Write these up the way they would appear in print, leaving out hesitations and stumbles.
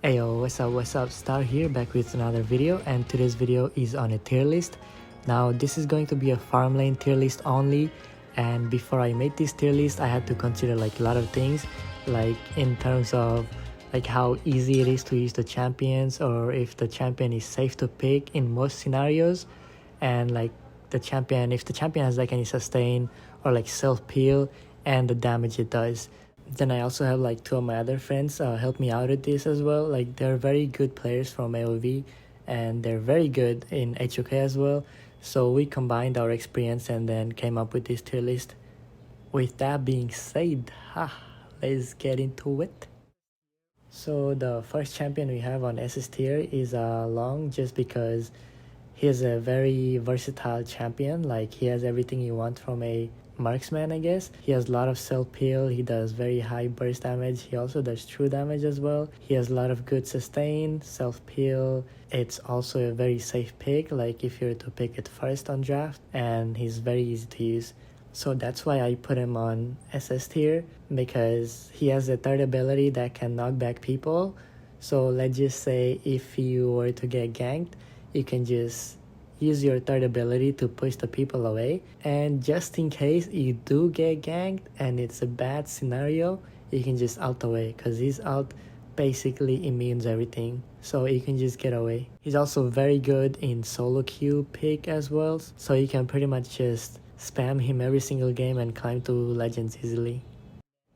Ayo, what's up, Star here, back with another video, and today's video is on a tier list. Now this is going to be a farm lane tier list only, and before I made this tier list I had to consider like a lot of things, like in terms of like how easy it is to use the champions, or if the champion is safe to pick in most scenarios, and like if the champion has like any sustain or like self peel, and the damage it does. Then I also have like two of my other friends help me out with this as well. Like they're very good players from AoV, and they're very good in HoK as well. So we combined our experience and then came up with this tier list. With that being said, let's get into it. So the first champion we have on SS tier is Long, just because he's a very versatile champion. Like he has everything you want from a marksman, I guess. He has a lot of self peel, he does very high burst damage, he also does true damage as well. He has a lot of good sustain, self peel. It's also a very safe pick, like if you're to pick it first on draft, and he's very easy to use. So that's why I put him on SS tier, because he has a third ability that can knock back people. So let's just say if you were to get ganked, you can just use your third ability to push the people away, and just in case you do get ganked and it's a bad scenario, you can just ult away, because his ult basically immunes everything, so you can just get away. He's also very good in solo queue pick as well, so you can pretty much just spam him every single game and climb to legends easily.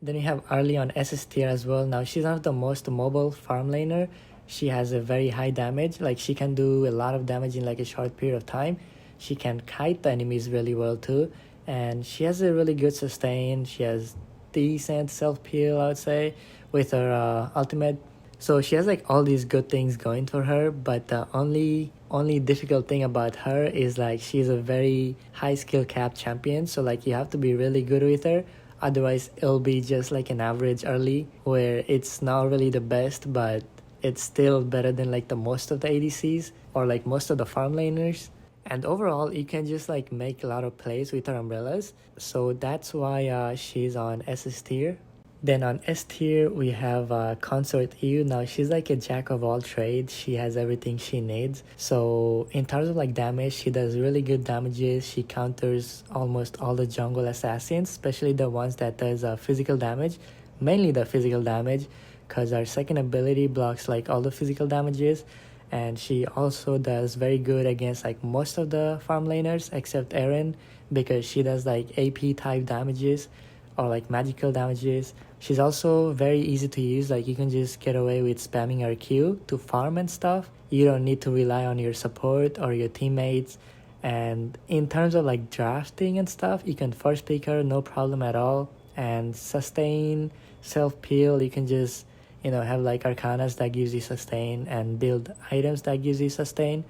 Then we have Arlie on SS tier as well. Now she's not the most mobile farm laner. She has a very high damage, like she can do a lot of damage in like a short period of time. She can kite the enemies really well too, and she has a really good sustain. She has decent self peel, I would say, with her ultimate. So she has like all these good things going for her, but the only difficult thing about her is like she's a very high skill cap champion, so like you have to be really good with her. Otherwise it'll be just like an average early, where it's not really the best, but it's still better than like the most of the ADCs or like most of the farm laners. And overall you can just like make a lot of plays with her umbrellas, so that's why she's on SS tier. Then on S tier we have Consort EU. Now she's like a jack of all trades, she has everything she needs. So in terms of like damage, she does really good damages. She counters almost all the jungle assassins, especially the ones that does physical damage, mainly the physical damage, because our second ability blocks like all the physical damages. And she also does very good against like most of the farm laners except Eren, because she does like AP type damages or like magical damages. She's also very easy to use, like you can just get away with spamming her Q to farm and stuff. You don't need to rely on your support or your teammates. And in terms of like drafting and stuff, you can first pick her, no problem at all. And sustain, self peel, you can just have like arcanas that gives you sustain, and build items that gives you sustain.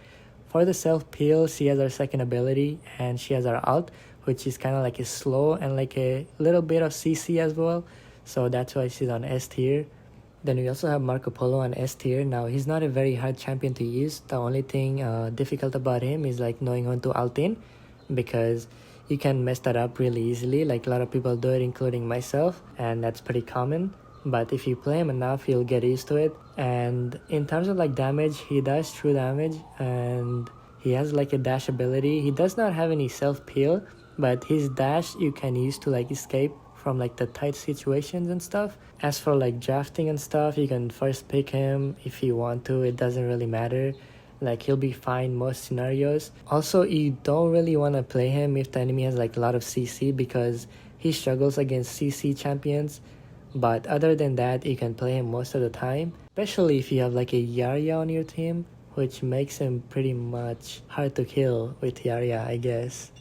For the self peel, she has her second ability, and she has her ult, which is kind of like a slow and like a little bit of CC as well. So that's why she's on S tier. Then we also have Marco Polo on S tier. Now he's not a very hard champion to use. The only thing difficult about him is like knowing when to ult in, because you can mess that up really easily. Like a lot of people do it, including myself, and that's pretty common. But if you play him enough, you'll get used to it. And in terms of like damage, he does true damage, and he has like a dash ability. He does not have any self peel, but his dash you can use to like escape from like the tight situations and stuff. As for like drafting and stuff, you can first pick him if you want to. It doesn't really matter, like he'll be fine most scenarios. Also, you don't really want to play him if the enemy has like a lot of CC, because he struggles against CC champions. But other than that, you can play him most of the time, especially if you have like a Yarya on your team, which makes him pretty much hard to kill with Yarya, I guess.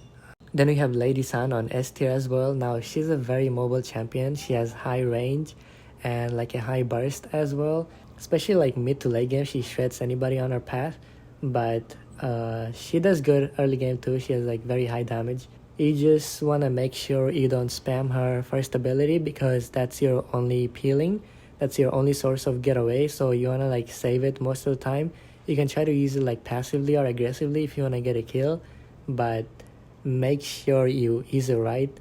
Then we have Lady San on S tier as well. Now she's a very mobile champion. She has high range and like a high burst as well, especially like mid to late game. She shreds anybody on her path, but she does good early game too. She has like very high damage. You just want to make sure you don't spam her first ability, because that's your only peeling, that's your only source of getaway. So you want to like save it most of the time. You can try to use it like passively or aggressively if you want to get a kill, but make sure you use it right.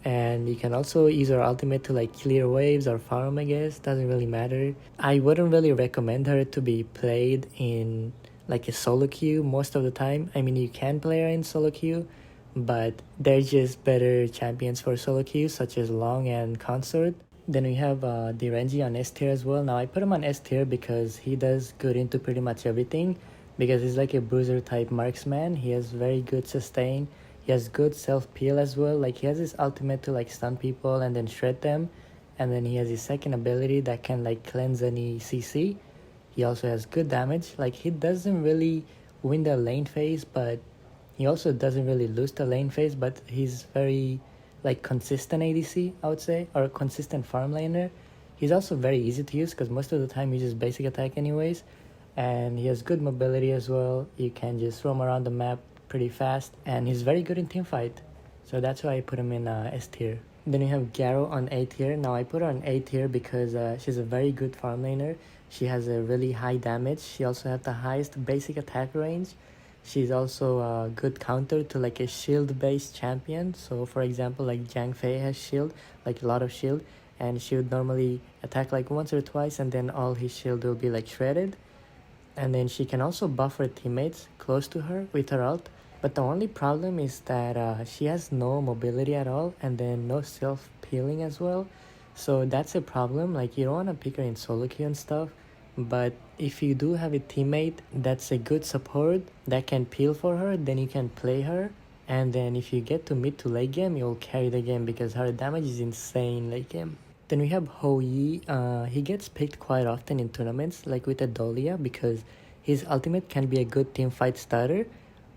And you can also use her ultimate to like clear waves or farm, I guess. Doesn't really matter. I wouldn't really recommend her to be played in like a solo queue most of the time. I mean, you can play her in solo queue, but there's just better champions for solo queue, such as Long and Consort. Then we have Direnji on S tier as well. Now I put him on S tier because he does good into pretty much everything, because he's like a bruiser type marksman. He has very good sustain. He has good self peel as well. Like he has his ultimate to like stun people and then shred them, and then he has his second ability that can like cleanse any CC. He also has good damage. Like he doesn't really win the lane phase, but he also doesn't really lose the lane phase. But he's very like consistent ADC, I would say, or a consistent farm laner. He's also very easy to use because most of the time he uses basic attack anyways, and he has good mobility as well. You can just roam around the map pretty fast, and he's very good in teamfight, so that's why I put him in S tier. Then we have Garo on A tier. Now I put her on A tier because she's a very good farm laner. She has a really high damage. She also has the highest basic attack range. She's also a good counter to like a shield based champion. So for example, like Zhang Fei has shield, like a lot of shield, and she would normally attack like once or twice and then all his shield will be like shredded. And then she can also buff her teammates close to her with her ult. But the only problem is that she has no mobility at all, and then no self peeling as well. So that's a problem. Like you don't want to pick her in solo queue and stuff. But if you do have a teammate that's a good support that can peel for her, then you can play her. And then if you get to mid to late game, you'll carry the game because her damage is insane late game. Then we have Ho Yi. He gets picked quite often in tournaments, like with Adolia, because his ultimate can be a good team fight starter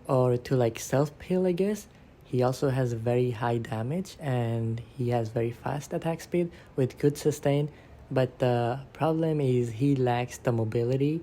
or to like self peel, I guess. He also has very high damage and he has very fast attack speed with good sustain. But the problem is he lacks the mobility,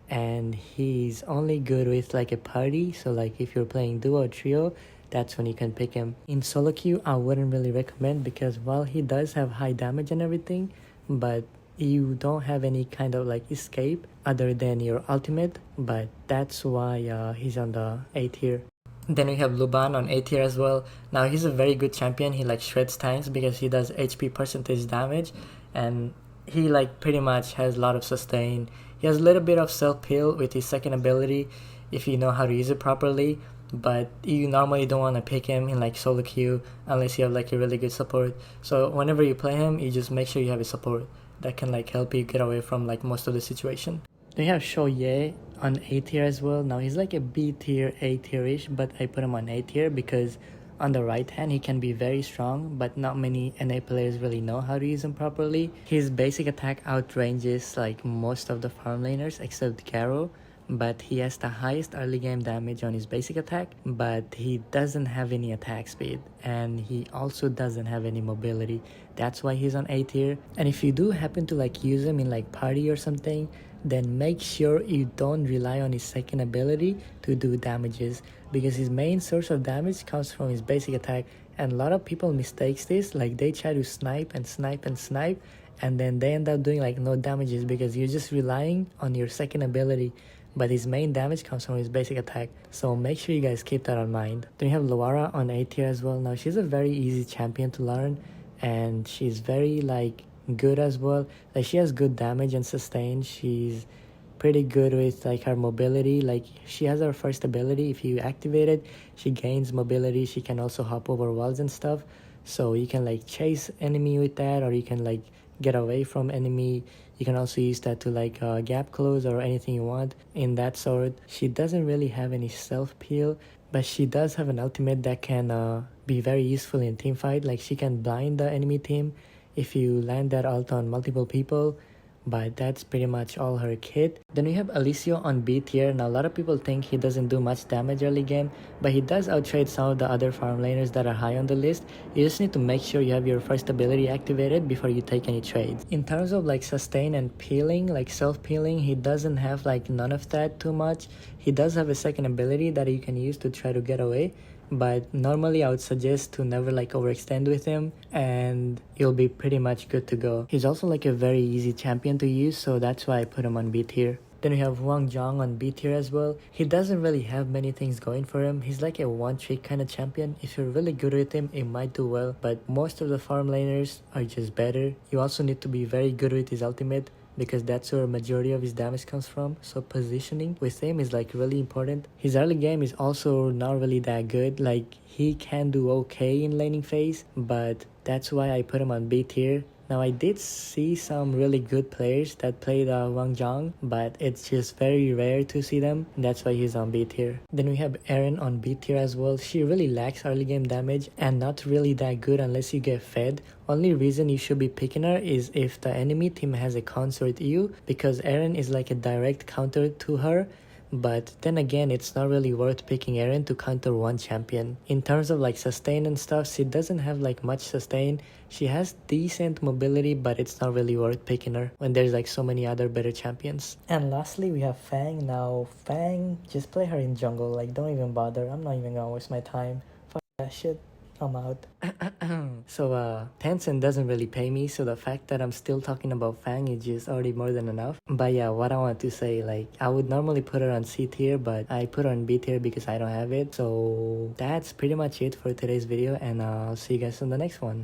and he's only good with like a party. So like if you're playing duo or trio, that's when you can pick him. In solo queue, I wouldn't really recommend, because while he does have high damage and everything, but you don't have any kind of like escape other than your ultimate. But that's why he's on the A tier. Then we have Luban on A tier as well. Now he's a very good champion. He like shreds tanks because he does HP percentage damage, and he like pretty much has a lot of sustain. He has a little bit of self peel with his second ability if you know how to use it properly, but you normally don't want to pick him in like solo queue unless you have like a really good support. So whenever you play him, you just make sure you have a support that can like help you get away from like most of the situation. Then you have Shoye on A tier as well. Now he's like a B tier, A tier-ish, but I put him on A tier because on the right hand he can be very strong, but not many NA players really know how to use him properly. His basic attack outranges like most of the farm laners except Garo, but he has the highest early game damage on his basic attack, but he doesn't have any attack speed, and he also doesn't have any mobility. That's why he's on A tier. And if you do happen to like use him in like party or something, then make sure you don't rely on his second ability to do damages, because his main source of damage comes from his basic attack, and a lot of people mistakes this. Like they try to snipe and snipe and snipe, and then they end up doing like no damages because you're just relying on your second ability, but his main damage comes from his basic attack. So make sure you guys keep that in mind. Then you have Loara on A tier as well. Now she's a very easy champion to learn, and she's very like good as well. Like she has good damage and sustain. She's pretty good with like her mobility. Like she has her first ability, if you activate it, she gains mobility. She can also hop over walls and stuff, so you can like chase enemy with that, or you can like get away from enemy. You can also use that to like gap close or anything you want in that sort. She doesn't really have any self peel, but she does have an ultimate that can be very useful in team fight. Like she can blind the enemy team if you land that ult on multiple people, but that's pretty much all her kit. Then we have Alessio on B tier. Now a lot of people think he doesn't do much damage early game, but he does outtrade some of the other farm laners that are high on the list. You just need to make sure you have your first ability activated before you take any trades. In terms of like sustain and peeling, like self peeling, he doesn't have like none of that too much. He does have a second ability that you can use to try to get away, but normally I would suggest to never like overextend with him, and you'll be pretty much good to go. He's also like a very easy champion to use, so that's why I put him on B tier. Then we have Wang Zhang on B tier as well. He doesn't really have many things going for him. He's like a one-trick kind of champion. If you're really good with him, it might do well, but most of the farm laners are just better. You also need to be very good with his ultimate, because that's where a majority of his damage comes from. So positioning with him is like really important. His early game is also not really that good. Like, he can do okay in laning phase, but that's why I put him on B tier. Now, I did see some really good players that played Wang Zhang, but it's just very rare to see them. That's why he's on B tier. Then we have Erin on B tier as well. She really lacks early game damage and not really that good unless you get fed. Only reason you should be picking her is if the enemy team has a consort EU, because Erin is like a direct counter to her. But then again, it's not really worth picking Erin to counter one champion. In terms of like sustain and stuff, she doesn't have like much sustain. She has decent mobility, but it's not really worth picking her when there's like so many other better champions. And lastly, we have Fang. Now, Fang, just play her in jungle. Like, don't even bother. I'm not even gonna waste my time. Fuck that shit. I'm out. So Tencent doesn't really pay me, so the fact that I'm still talking about Fang is just already more than enough. But yeah, what I want to say, like, I would normally put her on C tier, but I put her on B tier because I don't have it. So that's pretty much it for today's video, and I'll see you guys on the next one.